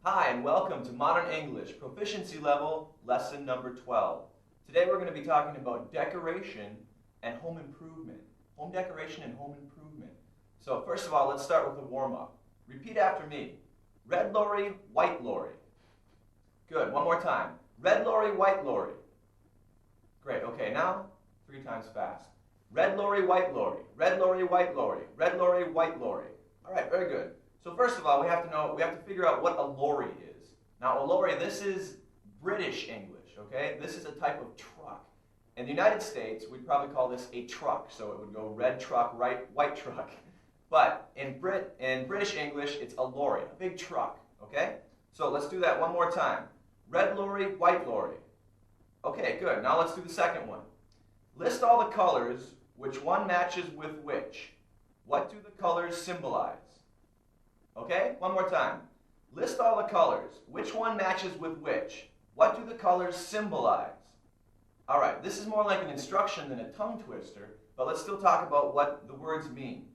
Hi, and welcome to Modern English Proficiency Level, Lesson number 12. Today we're going to be talking about decoration and home improvement. Home decoration and home improvement. So first of all, let's start with a warm-up. Repeat after me. Red lorry, white lorry. Good. One more time. Red lorry, white lorry. Great. Okay, now 3 times fast. Red lorry, white lorry. Red lorry, white lorry. Red lorry, white lorry. All right, very good. So first of all, we have to figure out what a lorry is. Now, a lorry, this is British English, okay? This is a type of truck. In the United States, we'd probably call this a truck, so it would go red truck, white truck. But in British English, it's a lorry, a big truck, okay? So let's do that one more time. Red lorry, white lorry. Okay, good. Now let's do the second one. List all the colors, which one matches with which. What do the colors symbolize? Okay, one more time. List all the colors. Which one matches with which? What do the colors symbolize? All right, this is more like an instruction than a tongue twister, but let's still talk about what the words mean.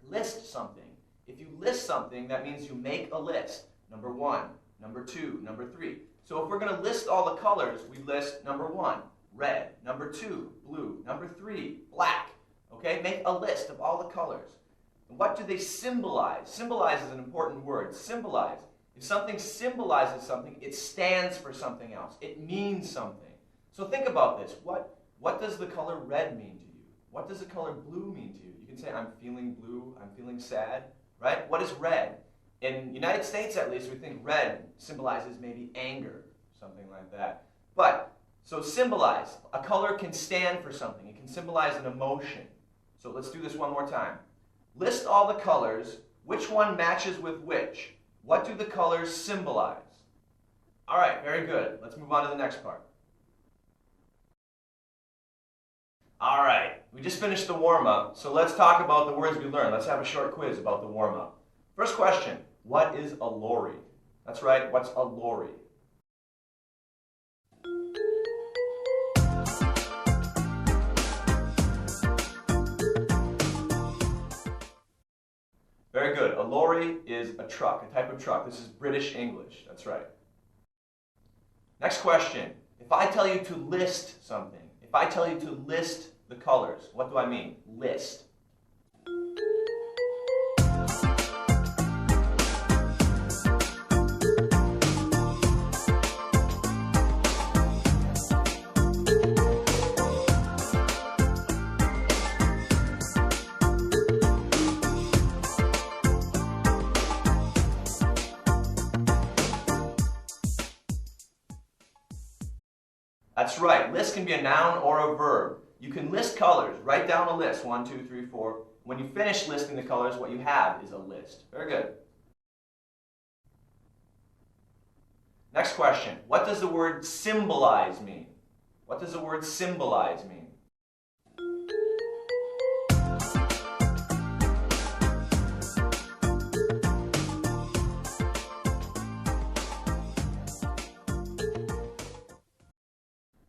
List something. If you list something, that means you make a list. Number 1, number 2, number 3. So if we're going to list all the colors, we list number 1, red, number 2, blue, number 3, black. Okay, make a list of all the colors. What do they symbolize? Symbolize is an important word. Symbolize. If something symbolizes something, it stands for something else. It means something. So think about this. What does the color red mean to you? What does the color blue mean to you? You can say, I'm feeling blue, I'm feeling sad, right? What is red? In the United States, at least, we think red symbolizes maybe anger, something like that. But, so symbolize. A color can stand for something. It can symbolize an emotion. So let's do this one more time. List all the colors. Which one matches with which? What do the colors symbolize? All right, very good. Let's move on to the next part. All right, we just finished the warm-up, so let's talk about the words we learned. Let's have a short quiz about the warm-up. First question, what is a lorry? That's right, what's a lorry? Very good. A lorry is a truck, a type of truck. This is British English. That's right. Next question. If I tell you to list something, if I tell you to list the colors, what do I mean? List. That's right. List can be a noun or a verb. You can list colors. Write down a list. 1, 2, 3, 4. When you finish listing the colors, what you have is a list. Very good. Next question. What does the word symbolize mean? What does the word symbolize mean?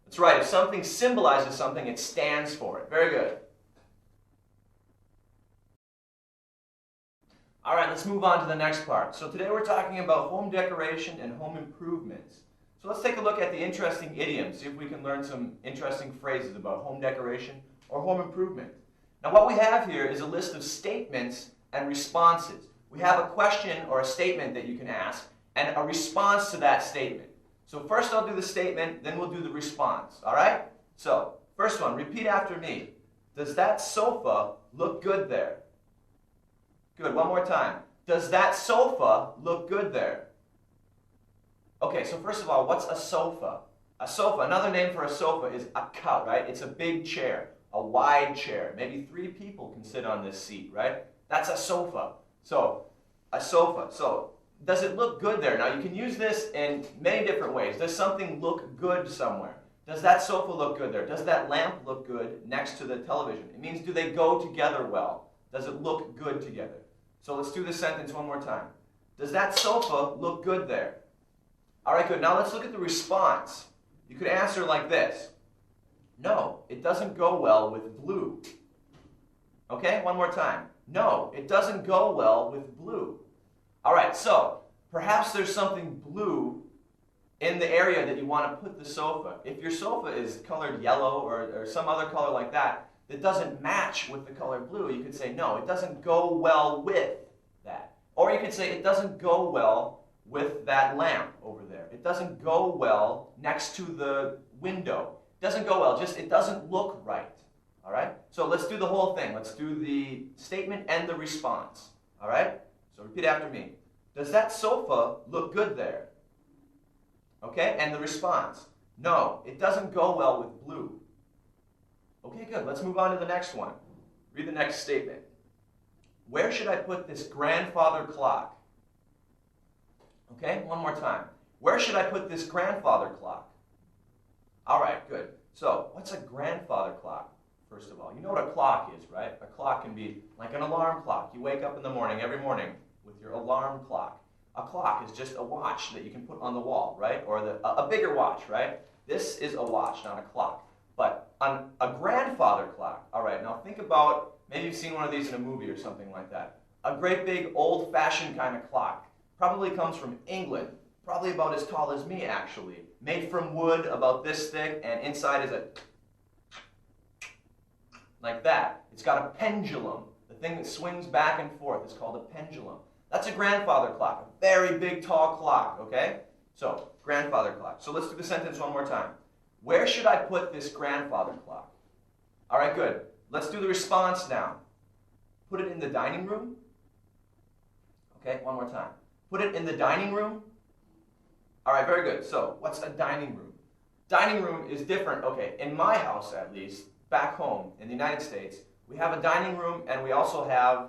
That's right. If something symbolizes something, it stands for it. Very good. All right, let's move on to the next part. So today we're talking about home decoration and home improvements. So let's take a look at the interesting idioms, see if we can learn some interesting phrases about home decoration or home improvement. Now what we have here is a list of statements and responses. We have a question or a statement that you can ask and a response to that statement. So first I'll do the statement, then we'll do the response, all right? So, first one, repeat after me. Does that sofa look good there? Good, one more time. Does that sofa look good there? Okay, so first of all, what's a sofa? A sofa, another name for a sofa is a couch, right? It's a big chair, a wide chair. Maybe 3 people can sit on this seat, right? That's a sofa. So, a sofa. So, does it look good there? Now, you can use this in many different ways. Does something look good somewhere? Does that sofa look good there? Does that lamp look good next to the television? It means, do they go together well? Does it look good together? So let's do this sentence one more time. Does that sofa look good there? All right, good. Now let's look at the response. You could answer like this. No, it doesn't go well with blue. Okay, one more time. No, it doesn't go well with blue. All right, so perhaps there's something blue in the area that you want to put the sofa. If your sofa is colored yellow or some other color like that doesn't match with the color blue, you could say, no, it doesn't go well with that. Or you could say, it doesn't go well with that lamp over there. It doesn't go well next to the window. It doesn't go well, just it doesn't look right. All right? So let's do the whole thing. Let's do the statement and the response. All right? So repeat after me. Does that sofa look good there? Okay, and the response. No, it doesn't go well with blue. Okay, good. Let's move on to the next one. Read the next statement. Where should I put this grandfather clock? Okay, one more time. Where should I put this grandfather clock? All right, good. So, what's a grandfather clock? First of all, you know what a clock is, right? A clock can be like an alarm clock. You wake up in the morning, every morning, with your alarm clock. A clock is just a watch that you can put on the wall, right? Or a bigger watch, right? This is a watch, not a clock. But on a grandfather clock, all right, now think about, maybe you've seen one of these in a movie or something like that. A great big old-fashioned kind of clock. Probably comes from England. Probably about as tall as me, actually. Made from wood, about this thick, and inside is a like that. It's got a pendulum. The thing that swings back and forth is called a pendulum. That's a grandfather clock, a very big, tall clock, okay? So, grandfather clock. So let's do the sentence one more time. Where should I put this grandfather clock? All right, good. Let's do the response now. Put it in the dining room. Okay, one more time. Put it in the dining room. All right, very good. So, what's a dining room? Dining room is different. Okay, in my house at least, back home in the United States, we have a dining room and we also have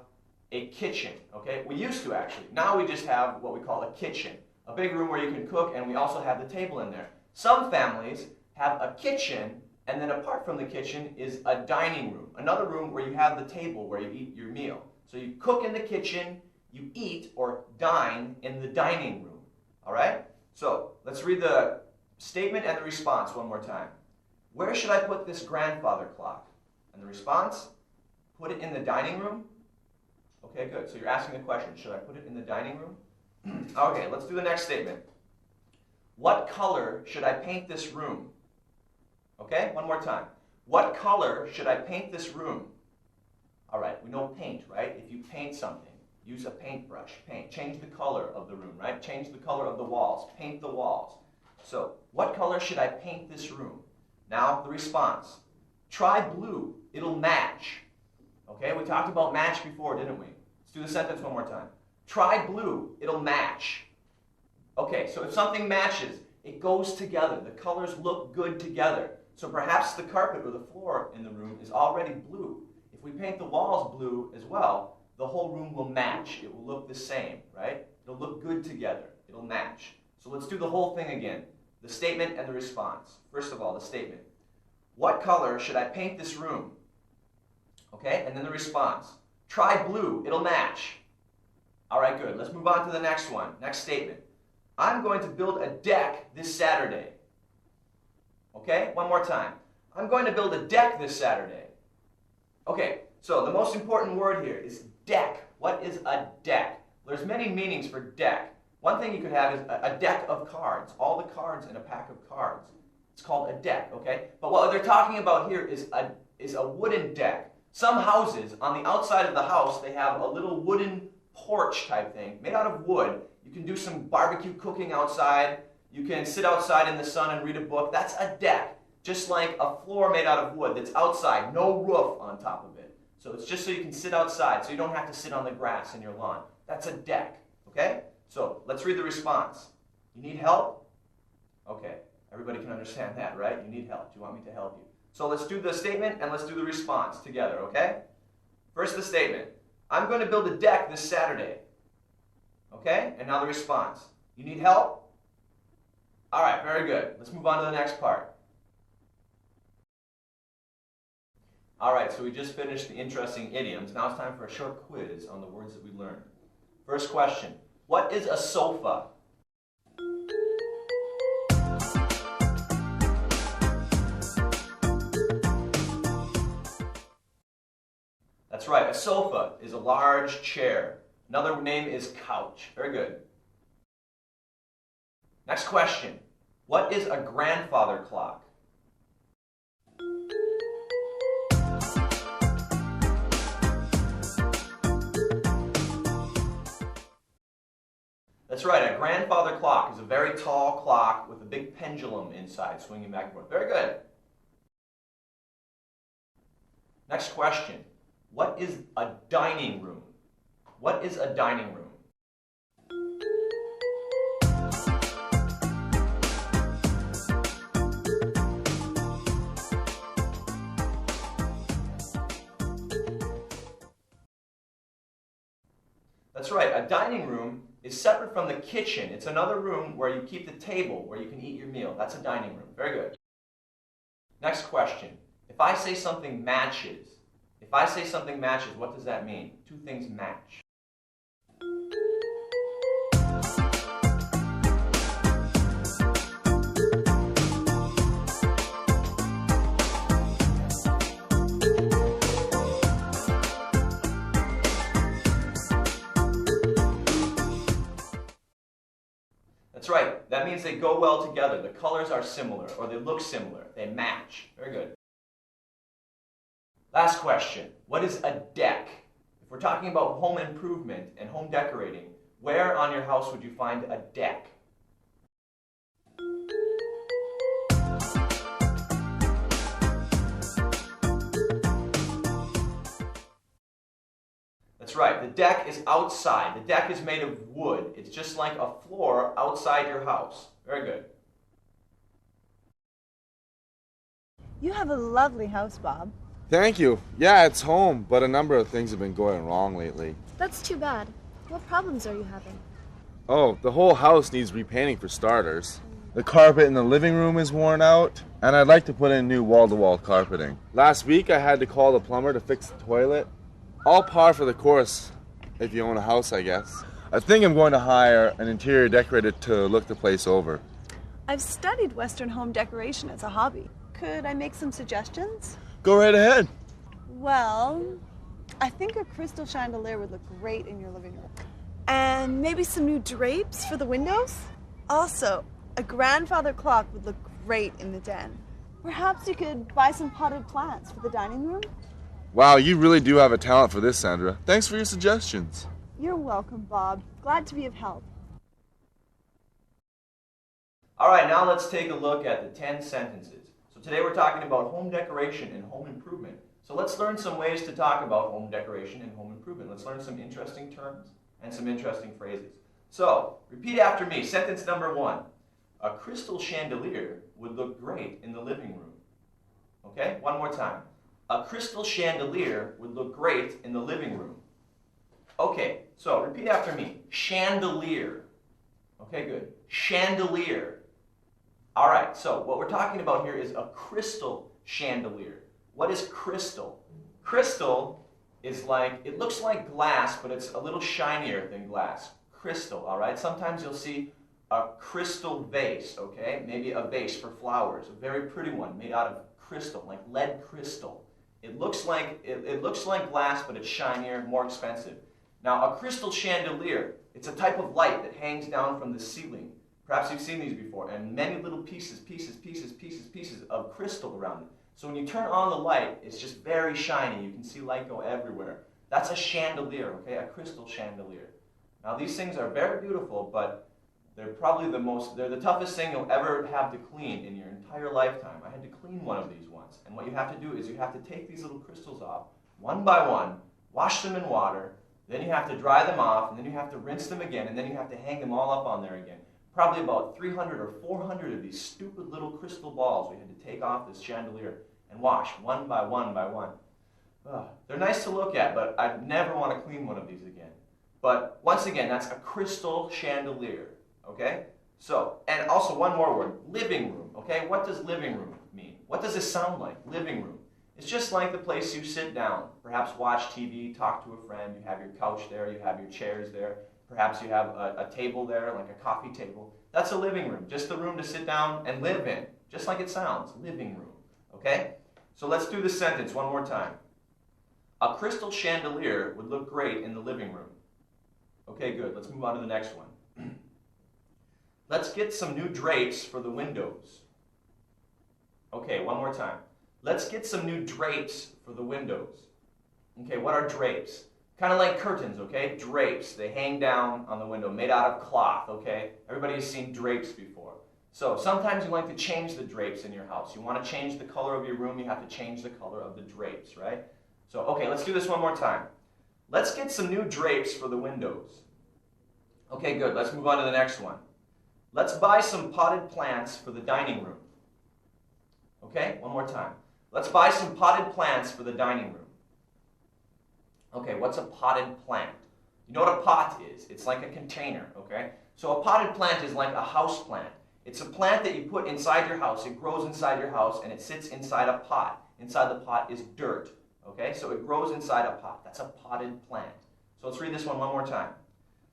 a kitchen, okay? We used to actually. Now we just have what we call a kitchen, a big room where you can cook, and we also have the table in there. Some families have a kitchen, and then apart from the kitchen is a dining room, another room where you have the table where you eat your meal. So you cook in the kitchen, you eat or dine in the dining room, all right? So let's read the statement and the response one more time. Where should I put this grandfather clock? And the response, put it in the dining room. Okay, good. So you're asking the question, should I put it in the dining room? Okay, let's do the next statement. What color should I paint this room? Okay, one more time. What color should I paint this room? All right, we know paint, right? If you paint something, use a paintbrush, paint. Change the color of the room, right? Change the color of the walls. Paint the walls. So, what color should I paint this room? Now, the response. Try blue. It'll match. Okay, we talked about match before, didn't we? Let's do the sentence one more time. Try blue. It'll match. Okay, so if something matches, it goes together. The colors look good together. So perhaps the carpet or the floor in the room is already blue. If we paint the walls blue as well, the whole room will match. It will look the same, right? It'll look good together. It'll match. So let's do the whole thing again. The statement and the response. First of all, the statement. What color should I paint this room? Okay, and then the response. Try blue. It'll match. All right, good. Let's move on to the next one. Next statement. I'm going to build a deck this Saturday. Okay, one more time. I'm going to build a deck this Saturday. Okay, so the most important word here is deck. What is a deck? There's many meanings for deck. One thing you could have is a deck of cards. All the cards in a pack of cards. It's called a deck, okay? But what they're talking about here is a wooden deck. Some houses, on the outside of the house, they have a little wooden porch type thing made out of wood. You can do some barbecue cooking outside. You can sit outside in the sun and read a book. That's a deck. Just like a floor made out of wood that's outside, no roof on top of it. So it's just so you can sit outside, so you don't have to sit on the grass in your lawn. That's a deck, okay? So let's read the response. You need help? Okay, everybody can understand that, right? You need help. Do you want me to help you? So let's do the statement and let's do the response together, okay? First, the statement. I'm going to build a deck this Saturday. Okay? And now the response. You need help? All right, very good. Let's move on to the next part. All right, so we just finished the interesting idioms. Now it's time for a short quiz on the words that we learned. First question. What is a sofa? That's right, a sofa is a large chair. Another name is couch. Very good. Next question. What is a grandfather clock? That's right, a grandfather clock is a very tall clock with a big pendulum inside swinging back and forth. Very good. Next question. What is a dining room? What is a dining room? That's right, a dining room is separate from the kitchen. It's another room where you keep the table, where you can eat your meal. That's a dining room. Very good. Next question. If I say something matches, what does that mean? Two things match. That's right. That means they go well together. The colors are similar, or they look similar. They match. Very good. Last question. What is a deck? If we're talking about home improvement and home decorating, where on your house would you find a deck? That's right, the deck is outside. The deck is made of wood. It's just like a floor outside your house. Very good. You have a lovely house, Bob. Thank you. Yeah, it's home, but a number of things have been going wrong lately. That's too bad. What problems are you having? Oh, the whole house needs repainting for starters. The carpet in the living room is worn out, and I'd like to put in new wall-to-wall carpeting. Last week I had to call the plumber to fix the toilet. All par for the course, if you own a house, I guess. I think I'm going to hire an interior decorator to look the place over. I've studied Western home decoration as a hobby. Could I make some suggestions? Go right ahead. Well, I think a crystal chandelier would look great in your living room. And maybe some new drapes for the windows? Also, a grandfather clock would look great in the den. Perhaps you could buy some potted plants for the dining room? Wow, you really do have a talent for this, Sandra. Thanks for your suggestions. You're welcome, Bob. Glad to be of help. All right, now let's take a look at the 10 sentences. So today we're talking about home decoration and home improvement. So let's learn some ways to talk about home decoration and home improvement. Let's learn some interesting terms and some interesting phrases. So, repeat after me. Sentence number 1. A crystal chandelier would look great in the living room. Okay, one more time. A crystal chandelier would look great in the living room. Okay, so repeat after me. Chandelier. Okay, good. Chandelier. All right, so what we're talking about here is a crystal chandelier. What is crystal? Crystal is like, it looks like glass, but it's a little shinier than glass. Crystal, all right? Sometimes you'll see a crystal vase, okay? Maybe a vase for flowers, a very pretty one made out of crystal, like lead crystal. It looks like glass, but it's shinier, more expensive. Now, a crystal chandelier, it's a type of light that hangs down from the ceiling. Perhaps you've seen these before, and many little pieces of crystal around it. So when you turn on the light, it's just very shiny. You can see light go everywhere. That's a chandelier, okay? A crystal chandelier. Now, these things are very beautiful, but they're probably they're the toughest thing you'll ever have to clean in your entire lifetime. I had to clean one of these once. And what you have to do is you have to take these little crystals off, one by one, wash them in water, then you have to dry them off, and then you have to rinse them again, and then you have to hang them all up on there again. Probably about 300 or 400 of these stupid little crystal balls we had to take off this chandelier and wash one by one by one. Ugh. They're nice to look at, but I'd never want to clean one of these again. But once again, that's a crystal chandelier. Okay? So, and also one more word, living room. Okay? What does living room mean? What does it sound like? Living room. It's just like the place you sit down, perhaps watch TV, talk to a friend, you have your couch there, you have your chairs there, perhaps you have a table there, like a coffee table. That's a living room, just the room to sit down and live in, just like it sounds, living room. Okay? So let's do this sentence one more time. A crystal chandelier would look great in the living room. Okay, good. Let's move on to the next one. Let's get some new drapes for the windows. Okay, one more time. Let's get some new drapes for the windows. Okay, what are drapes? Kind of like curtains, okay? Drapes. They hang down on the window, made out of cloth, okay? Everybody has seen drapes before. So sometimes you like to change the drapes in your house. You want to change the color of your room, you have to change the color of the drapes, right? So, okay, let's do this one more time. Let's get some new drapes for the windows. Okay, good. Let's move on to the next one. Let's buy some potted plants for the dining room. Okay, one more time. Let's buy some potted plants for the dining room. Okay, what's a potted plant? You know what a pot is? It's like a container, okay? So a potted plant is like a house plant. It's a plant that you put inside your house. It grows inside your house and it sits inside a pot. Inside the pot is dirt, okay? So it grows inside a pot. That's a potted plant. So let's read this one more time.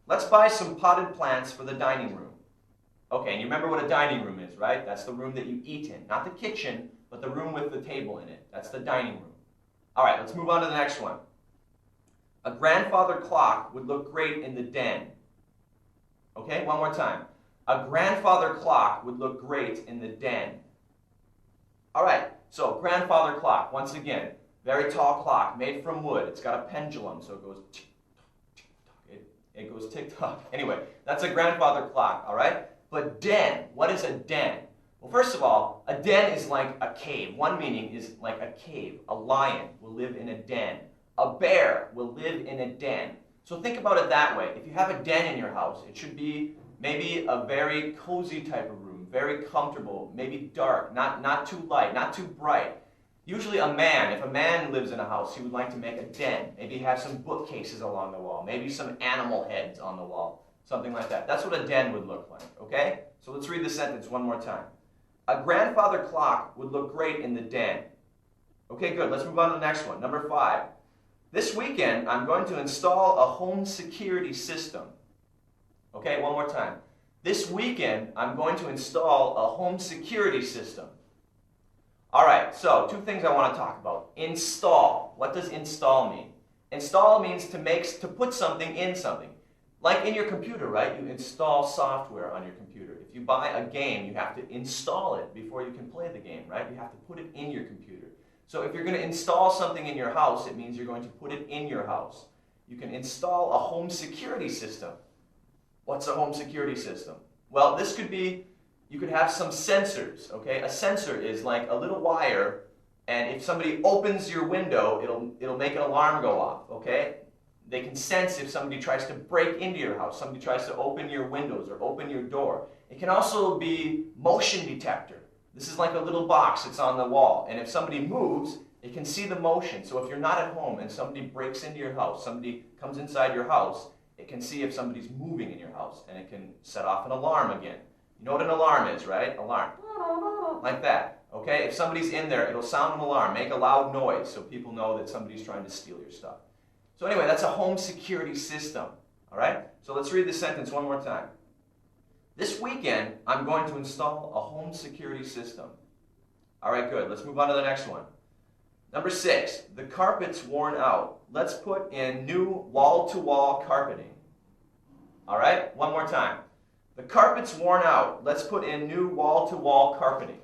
Let's buy some potted plants for the dining room. Okay, and you remember what a dining room is, right? That's the room that you eat in. Not the kitchen, but the room with the table in it. That's the dining room. All right, let's move on to the next one. A grandfather clock would look great in the den. Okay, one more time. A grandfather clock would look great in the den. All right, so grandfather clock, once again, very tall clock, made from wood. It's got a pendulum, so it goes tick-tock, tick-tock. It goes tick-tock. Anyway, that's a grandfather clock, all right? But den, what is a den? Well, first of all, a den is like a cave. One meaning is like a cave. A lion will live in a den. A bear will live in a den. So think about it that way. If you have a den in your house, it should be maybe a very cozy type of room, very comfortable, maybe dark, not too light, not too bright. Usually if a man lives in a house, he would like to make a den. Maybe have some bookcases along the wall, maybe some animal heads on the wall. Something like that. That's what a den would look like, okay? So let's read the sentence one more time. A grandfather clock would look great in the den. Okay, good. Let's move on to the next one. Number 5. This weekend, I'm going to install a home security system. Okay, one more time. This weekend, I'm going to install a home security system. All right, so 2 things I want to talk about. Install. What does install mean? Install means to put something in something. Like in your computer, right? You install software on your computer. If you buy a game, you have to install it before you can play the game, right? You have to put it in your computer. So if you're going to install something in your house, it means you're going to put it in your house. You can install a home security system. What's a home security system? Well, this could be, you could have some sensors, okay? A sensor is like a little wire, and if somebody opens your window, it'll make an alarm go off, okay? They can sense if somebody tries to break into your house, somebody tries to open your windows or open your door. It can also be motion detector. This is like a little box that's on the wall, and if somebody moves, it can see the motion. So if you're not at home and somebody breaks into your house, somebody comes inside your house, it can see if somebody's moving in your house, and it can set off an alarm again. You know what an alarm is, right? Alarm. Like that. Okay? If somebody's in there, it'll sound an alarm, make a loud noise so people know that somebody's trying to steal your stuff. So anyway, that's a home security system. All right? So let's read the sentence one more time. This weekend, I'm going to install a home security system. All right, good. Let's move on to the next one. Number 6, the carpet's worn out. Let's put in new wall-to-wall carpeting. All right? One more time. The carpet's worn out. Let's put in new wall-to-wall carpeting.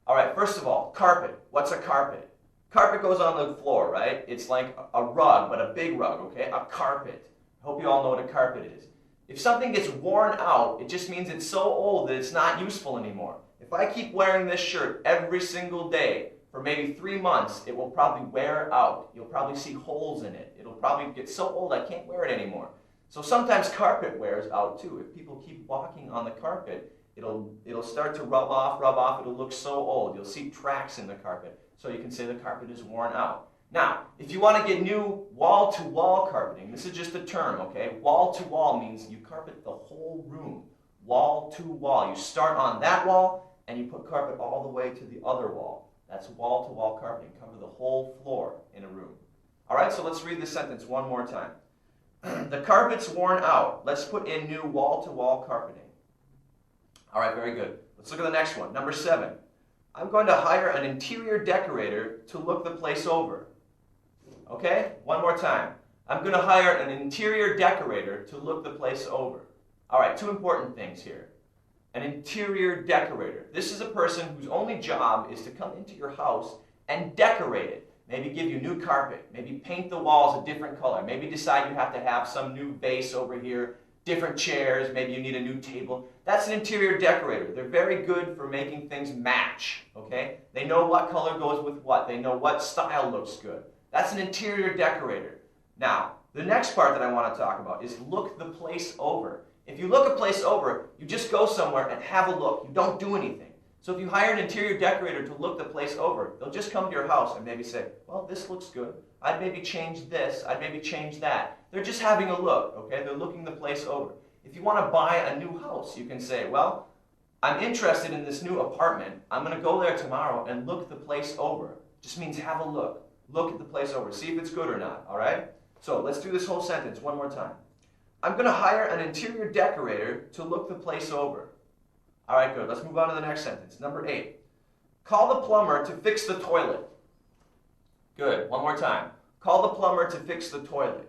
All right, first of all, carpet. What's a carpet? Carpet goes on the floor, right? It's like a rug, but a big rug, okay? A carpet. I hope you all know what a carpet is. If something gets worn out, it just means it's so old that it's not useful anymore. If I keep wearing this shirt every single day for maybe 3 months, it will probably wear out. You'll probably see holes in it. It'll probably get so old I can't wear it anymore. So sometimes carpet wears out too. If people keep walking on the carpet, it'll start to rub off. It'll look so old. You'll see tracks in the carpet. So you can say the carpet is worn out. Now, if you want to get new wall-to-wall carpeting, this is just a term, okay? Wall-to-wall means you carpet the whole room. Wall-to-wall. You start on that wall, and you put carpet all the way to the other wall. That's wall-to-wall carpeting. Cover the whole floor in a room. All right, so let's read this sentence one more time. The carpet's worn out. Let's put in new wall-to-wall carpeting. All right, very good. Let's look at the next one. Number 7. I'm going to hire an interior decorator to look the place over. Okay? One more time. I'm going to hire an interior decorator to look the place over. All right, 2 important things here. An interior decorator. This is a person whose only job is to come into your house and decorate it. Maybe give you new carpet, maybe paint the walls a different color, maybe decide you have to have some new vase over here, different chairs, maybe you need a new table. That's an interior decorator. They're very good for making things match, okay? They know what color goes with what. They know what style looks good. That's an interior decorator. Now, the next part that I want to talk about is look the place over. If you look a place over, you just go somewhere and have a look. You don't do anything. So if you hire an interior decorator to look the place over, they'll just come to your house and maybe say, well, this looks good. I'd maybe change this. I'd maybe change that. They're just having a look, okay? They're looking the place over. If you want to buy a new house, you can say, well, I'm interested in this new apartment. I'm going to go there tomorrow and look the place over. Just means have a look. Look at the place over. See if it's good or not, all right? So let's do this whole sentence one more time. I'm going to hire an interior decorator to look the place over. All right, good. Let's move on to the next sentence. Number 8. Call the plumber to fix the toilet. Good. One more time. Call the plumber to fix the toilet.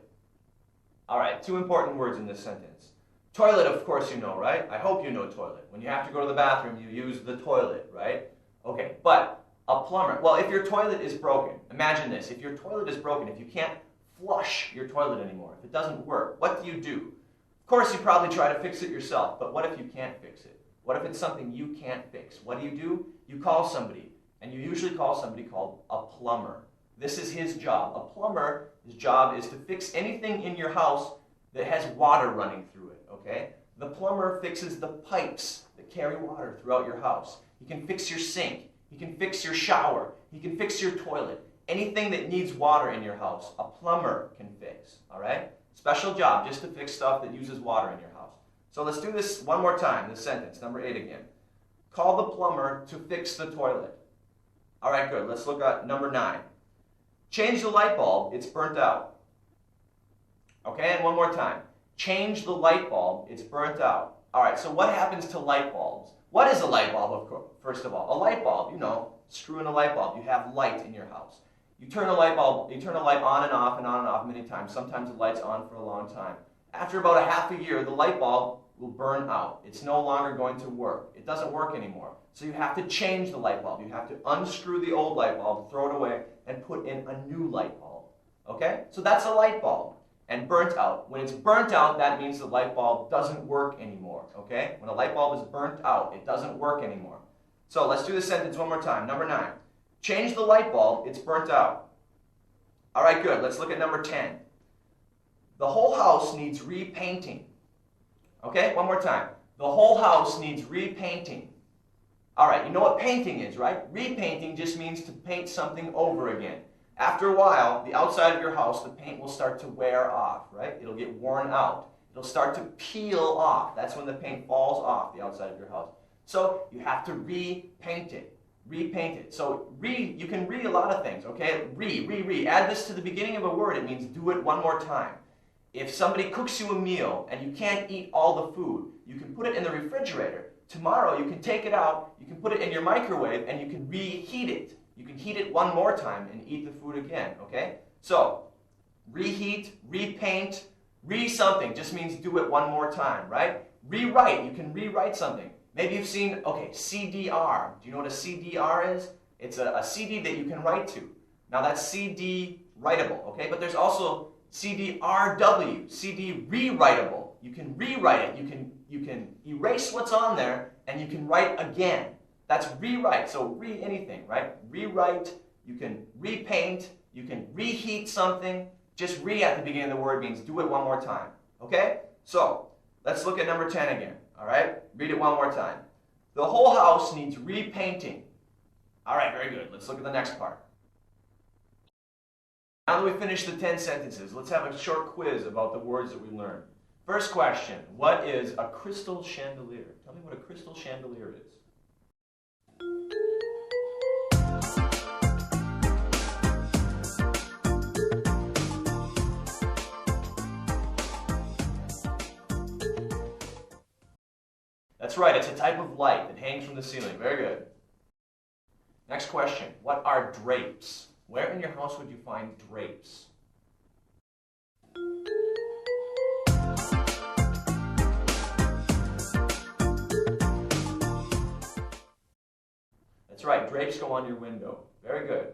All right, 2 important words in this sentence. Toilet, of course, you know, right? I hope you know toilet. When you have to go to the bathroom, you use the toilet, right? Okay, but a plumber, well, if your toilet is broken, imagine this. If your toilet is broken, if you can't flush your toilet anymore, if it doesn't work, what do? Of course, you probably try to fix it yourself, but what if you can't fix it? What if it's something you can't fix? What do? You call somebody, and you usually call somebody called a plumber. This is his job. A plumber, his job is to fix anything in your house that has water running through it, okay? The plumber fixes the pipes that carry water throughout your house. He can fix your sink. He can fix your shower. He can fix your toilet. Anything that needs water in your house, a plumber can fix, all right? Special job, just to fix stuff that uses water in your house. So let's do this one more time, this sentence, number 8 again. Call the plumber to fix the toilet. All right, good. Let's look at number 9. Change the light bulb, it's burnt out. Okay, and one more time. Change the light bulb, it's burnt out. All right, so what happens to light bulbs? What is a light bulb, of course, first of all? A light bulb, you know, screw in a light bulb. You have light in your house. You turn a light bulb, you turn a light on and off and on and off many times. Sometimes the light's on for a long time. After about a half a year, the light bulb will burn out. It's no longer going to work. It doesn't work anymore. So you have to change the light bulb. You have to unscrew the old light bulb, throw it away, and put in a new light bulb. Okay? So that's a light bulb. And burnt out. When it's burnt out, that means the light bulb doesn't work anymore. Okay? When a light bulb is burnt out, it doesn't work anymore. So let's do this sentence one more time. Number 9. Change the light bulb, it's burnt out. All right, good. Let's look at number 10. The whole house needs repainting. Okay, one more time. The whole house needs repainting. All right, you know what painting is, right? Repainting just means to paint something over again. After a while, the outside of your house, the paint will start to wear off, right? It'll get worn out. It'll start to peel off. That's when the paint falls off the outside of your house. So you have to repaint it. Repaint it. So you can read a lot of things, okay? Add this to the beginning of a word. It means do it one more time. If somebody cooks you a meal and you can't eat all the food, you can put it in the refrigerator. Tomorrow you can take it out, you can put it in your microwave, and you can reheat it. You can heat it one more time and eat the food again, okay? So, reheat, repaint, re-something just means do it one more time, right? Rewrite, you can rewrite something. Maybe you've seen, okay, CDR. Do you know what a CDR is? It's a CD that you can write to. Now that's CD writable, okay? But there's also CDRW, CD rewritable. You can rewrite it. You can erase what's on there and you can write again. That's rewrite. So anything, right? Rewrite, you can repaint, you can reheat something. Just at the beginning of the word means do it one more time. Okay? So let's look at number 10 again. All right? Read it one more time. The whole house needs repainting. All right, very good. Let's look at the next part. Now that we finished the 10 sentences, let's have a short quiz about the words that we learned. First question, what is a crystal chandelier? Tell me what a crystal chandelier is. That's right, it's a type of light that hangs from the ceiling. Very good. Next question, what are drapes? Where in your house would you find drapes? right, drapes go on your window. Very good.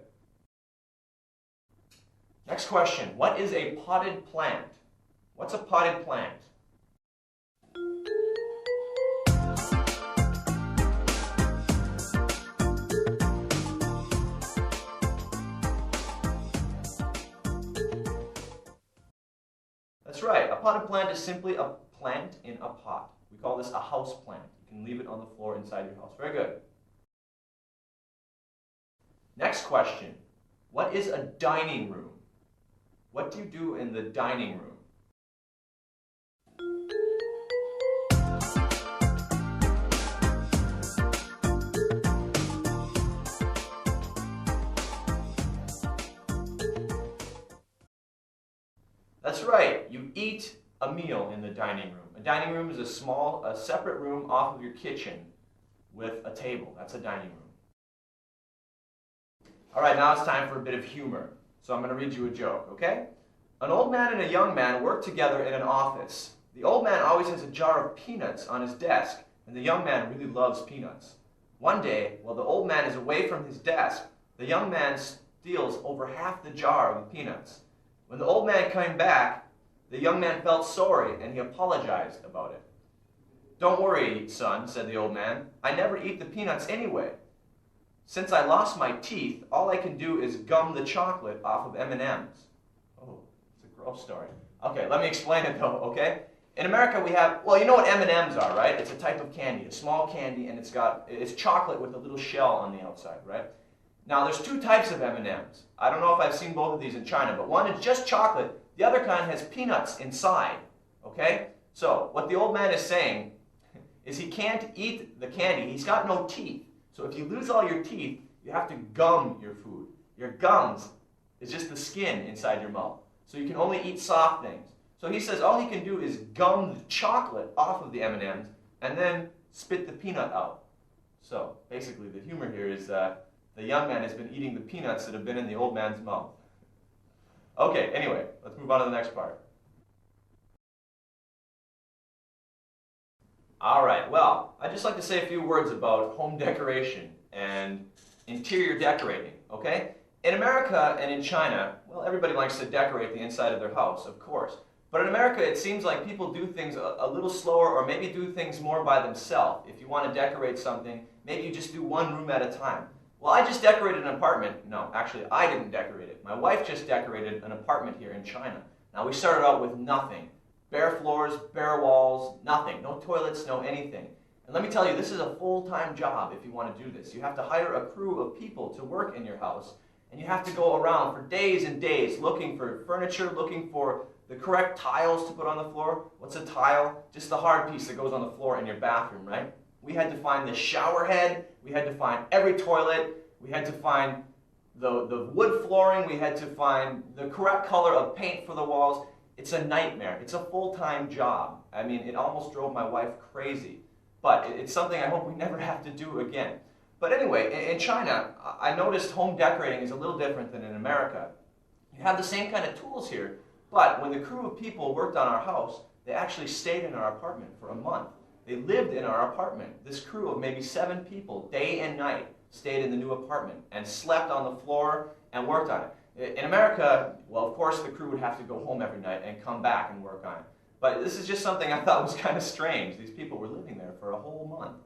Next question. What is a potted plant? What's a potted plant? That's right. A potted plant is simply a plant in a pot. We call this a house plant. You can leave it on the floor inside your house. Very good. Next question. What is a dining room? What do you do in the dining room? That's right. You eat a meal in the dining room. A dining room is a separate room off of your kitchen with a table. That's a dining room. All right, now it's time for a bit of humor. So I'm going to read you a joke, okay? An old man and a young man work together in an office. The old man always has a jar of peanuts on his desk, and the young man really loves peanuts. One day, while the old man is away from his desk, the young man steals over half the jar of the peanuts. When the old man came back, the young man felt sorry, and he apologized about it. "Don't worry, son," said the old man. "I never eat the peanuts anyway. Since I lost my teeth, all I can do is gum the chocolate off of M&Ms. Oh, it's a gross story. Okay, let me explain it though, okay? In America we have, well, you know what M&Ms are, right? It's a type of candy, a small candy, and it's chocolate with a little shell on the outside, right? Now there's two types of M&Ms. I don't know if I've seen both of these in China, but one is just chocolate. The other kind has peanuts inside, okay? So what the old man is saying is he can't eat the candy. He's got no teeth. So if you lose all your teeth, you have to gum your food. Your gums is just the skin inside your mouth. So you can only eat soft things. So he says all he can do is gum the chocolate off of the M&Ms and then spit the peanut out. So basically the humor here is the young man has been eating the peanuts that have been in the old man's mouth. Okay, anyway, let's move on to the next part. All right, well, I'd just like to say a few words about home decoration and interior decorating, okay? In America and in China, well, everybody likes to decorate the inside of their house, of course. But in America, it seems like people do things a little slower or maybe do things more by themselves. If you want to decorate something, maybe you just do one room at a time. Well, I just decorated an apartment. No, actually, I didn't decorate it. My wife just decorated an apartment here in China. Now, we started out with nothing. Bare floors, bare walls, nothing. No toilets, no anything. And let me tell you, this is a full-time job if you want to do this. You have to hire a crew of people to work in your house. And you have to go around for days and days looking for furniture, looking for the correct tiles to put on the floor. What's a tile? Just the hard piece that goes on the floor in your bathroom, right? We had to find the shower head. We had to find every toilet. We had to find the wood flooring. We had to find the correct color of paint for the walls. It's a nightmare. It's a full-time job. I mean, it almost drove my wife crazy. But it's something I hope we never have to do again. But anyway, in China, I noticed home decorating is a little different than in America. You have the same kind of tools here, but when the crew of people worked on our house, they actually stayed in our apartment for a month. They lived in our apartment. This crew of maybe 7 people, day and night, stayed in the new apartment and slept on the floor and worked on it. In America, well, of course, the crew would have to go home every night and come back and work on it. But this is just something I thought was kind of strange. These people were living there for a whole month.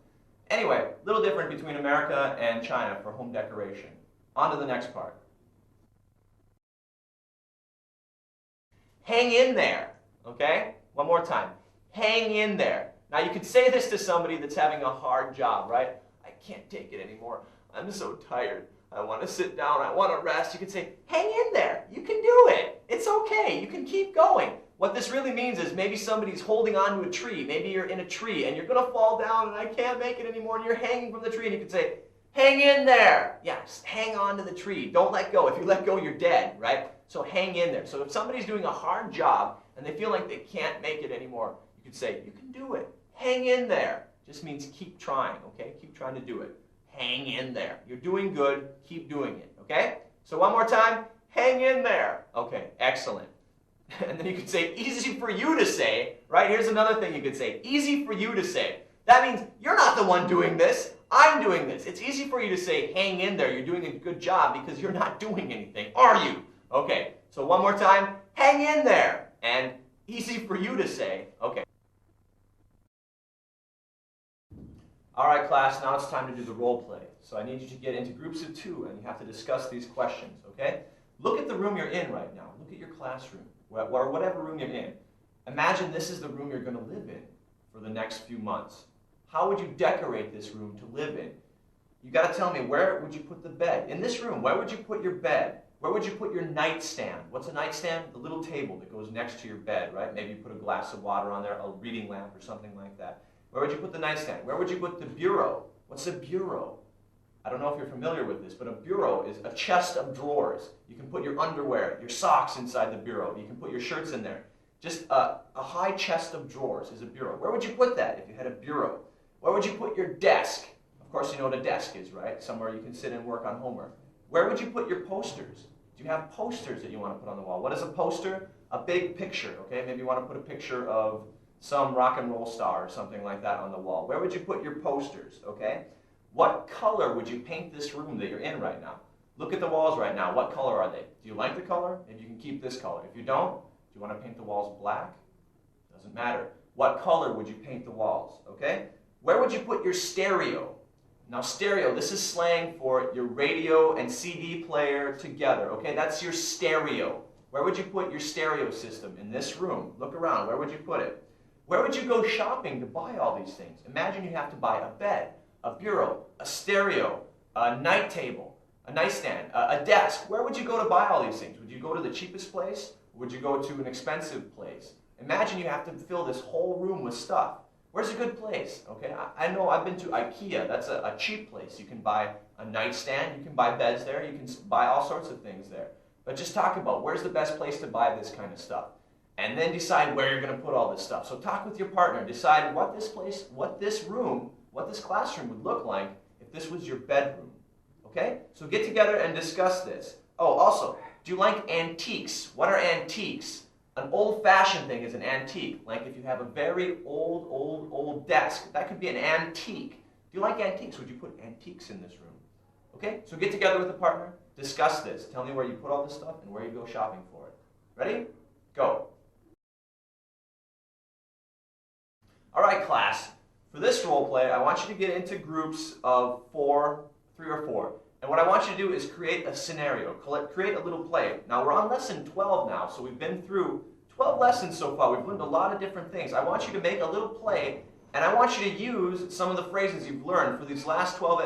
Anyway, a little different between America and China for home decoration. On to the next part. Hang in there, okay? One more time. Hang in there. Now, you could say this to somebody that's having a hard job, right? I can't take it anymore. I'm so tired. I want to sit down. I want to rest. You could say, hang in there. You can do it. It's okay. You can keep going. What this really means is maybe somebody's holding onto a tree. Maybe you're in a tree and you're going to fall down and I can't make it anymore and you're hanging from the tree and you can say, hang in there. Yeah, just hang on to the tree. Don't let go. If you let go, you're dead, right? So hang in there. So if somebody's doing a hard job and they feel like they can't make it anymore, you could say, you can do it. Hang in there. Just means keep trying, okay? Keep trying to do it. Hang in there. You're doing good. Keep doing it, okay? So one more time. Hang in there. Okay, excellent. And then you could say, easy for you to say, right? Here's another thing you could say. Easy for you to say. That means you're not the one doing this. I'm doing this. It's easy for you to say, hang in there, you're doing a good job, because you're not doing anything, are you? Okay, so one more time, hang in there. And easy for you to say, okay. All right, class, now it's time to do the role play. So I need you to get into groups of 2, and you have to discuss these questions, okay? Look at the room you're in right now. Look at your classroom, or whatever room you're in. Imagine this is the room you're going to live in for the next few months. How would you decorate this room to live in? You got to tell me, where would you put the bed? In this room, where would you put your bed? Where would you put your nightstand? What's a nightstand? The little table that goes next to your bed, right? Maybe you put a glass of water on there, a reading lamp or something like that. Where would you put the nightstand? Where would you put the bureau? What's a bureau? I don't know if you're familiar with this, but a bureau is a chest of drawers. You can put your underwear, your socks inside the bureau. You can put your shirts in there. Just a high chest of drawers is a bureau. Where would you put that if you had a bureau? Where would you put your desk? Of course, you know what a desk is, right? Somewhere you can sit and work on homework. Where would you put your posters? Do you have posters that you want to put on the wall? What is a poster? A big picture, okay? Maybe you want to put a picture of some rock and roll star or something like that on the wall. Where would you put your posters, okay? What color would you paint this room that you're in right now? Look at the walls right now. What color are they? Do you like the color? Maybe you can keep this color. If you don't, do you want to paint the walls black? Doesn't matter. What color would you paint the walls, okay? Where would you put your stereo? Now stereo, this is slang for your radio and CD player together, okay? That's your stereo. Where would you put your stereo system? In this room. Look around. Where would you put it? Where would you go shopping to buy all these things? Imagine you have to buy a bed, a bureau, a stereo, a night table, a nightstand, a desk. Where would you go to buy all these things? Would you go to the cheapest place? Or would you go to an expensive place? Imagine you have to fill this whole room with stuff. Where's a good place? Okay, I know I've been to IKEA. That's a cheap place. You can buy a nightstand, you can buy beds there, you can buy all sorts of things there. But just talk about where's the best place to buy this kind of stuff. And then decide where you're going to put all this stuff. So talk with your partner. Decide what this place, what this room, what this classroom would look like if this was your bedroom. Okay? So get together and discuss this. Oh, also, do you like antiques? What are antiques? An old-fashioned thing is an antique. Like if you have a very old desk, that could be an antique. Do you like antiques? Would you put antiques in this room? Okay? So get together with a partner. Discuss this. Tell me where you put all this stuff and where you go shopping for it. Ready? Go. All right, class. For this role play, I want you to get into groups of 3 or 4. And what I want you to do is create a scenario, create a little play. Now, we're on lesson 12 now, so we've been through 12 lessons so far. We've learned a lot of different things. I want you to make a little play, and I want you to use some of the phrases you've learned for these last 12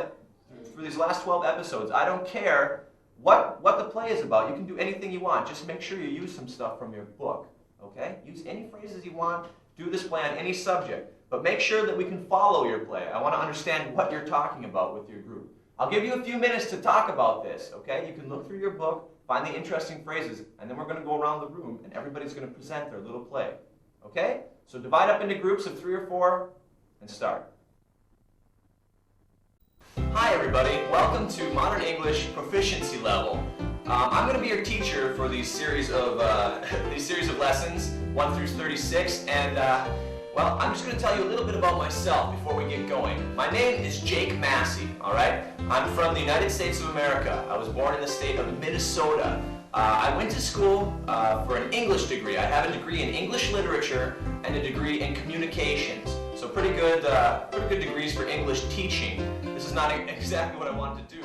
episodes. I don't care what the play is about. You can do anything you want. Just make sure you use some stuff from your book, okay? Use any phrases you want. Do this play on any subject, but make sure that we can follow your play. I want to understand what you're talking about with your group. I'll give you a few minutes to talk about this, okay? You can look through your book, find the interesting phrases, and then we're going to go around the room, and everybody's going to present their little play, okay? So divide up into groups of 3 or 4, and start. Hi, everybody. Welcome to Modern English Proficiency Level. I'm going to be your teacher for these series of lessons, 1 through 36, and well, I'm just going to tell you a little bit about myself before we get going. My name is Jake Massey, all right? I'm from the United States of America. I was born in the state of Minnesota. I went to school for an English degree. I have a degree in English literature and a degree in communications. So pretty good degrees for English teaching. This is not exactly what I wanted to do.